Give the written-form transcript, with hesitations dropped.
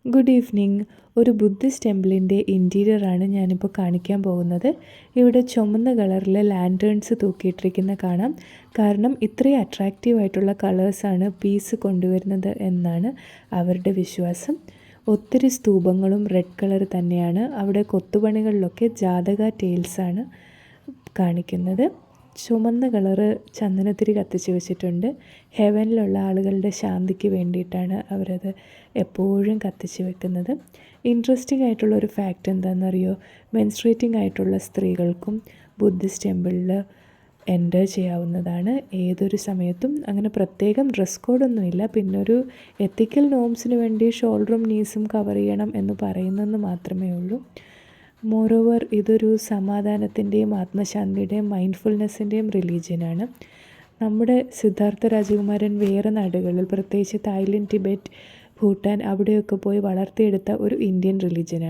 Good evening. ഒരു Buddhist ടെമ്പിളിൻ്റെ ഇൻറ്റീരിയറാണ് ഞാനിപ്പോൾ കാണിക്കാൻ പോകുന്നത്. ഇവിടെ ചുമന്ന കളറിൽ ലാൻറ്റേൺസ് തൂക്കിയിട്ടിരിക്കുന്ന കാണാം. കാരണം ഇത്രയും അട്രാക്റ്റീവായിട്ടുള്ള കളേഴ്സാണ് പീസ് കൊണ്ടുവരുന്നത് എന്നാണ് അവരുടെ വിശ്വാസം. ഒത്തിരി സ്തൂപങ്ങളും റെഡ് കളർ തന്നെയാണ്. അവിടെ കൊത്തുപണികളിലൊക്കെ ജാതക ടെയിൽസാണ് കാണിക്കുന്നത്. ചുമന്ന കളറ് ചന്ദനത്തിരി കത്തിച്ച് വെച്ചിട്ടുണ്ട്. ഹെവനിലുള്ള ആളുകളുടെ ശാന്തിക്ക് വേണ്ടിയിട്ടാണ് അവരത് എപ്പോഴും കത്തിച്ച് വെക്കുന്നത്. ഇൻട്രസ്റ്റിംഗ് ആയിട്ടുള്ളൊരു ഫാക്റ്റ് എന്താണെന്നറിയോ? മെൻസ്ട്രേറ്റിംഗ് ആയിട്ടുള്ള സ്ത്രീകൾക്കും ബുദ്ധിസ്റ്റ് ടെമ്പിളിൽ എൻ്റർ ചെയ്യാവുന്നതാണ് ഏതൊരു സമയത്തും. അങ്ങനെ പ്രത്യേകം ഡ്രസ് കോഡൊന്നുമില്ല. പിന്നെ ഒരു എത്തിക്കൽ നോംസിന് വേണ്ടി ഷോൾഡറും നീസും കവർ ചെയ്യണം എന്ന് പറയുന്നെന്ന് മാത്രമേ ഉള്ളൂ. മോറോവർ ഇതൊരു സമാധാനത്തിൻ്റെയും ആത്മശാന്തിയുടെയും മൈൻഡ്ഫുൾനെസ്സിൻ്റെയും റിലീജിയനാണ്. നമ്മുടെ സിദ്ധാർത്ഥ രാജകുമാരൻ വേറെ നാടുകളിൽ, പ്രത്യേകിച്ച് തായ്ലൻഡ്, ടിബറ്റ്, ഭൂട്ടാൻ അവിടെയൊക്കെ പോയി വളർത്തിയെടുത്ത ഒരു ഇന്ത്യൻ റിലീജിയനാണ്.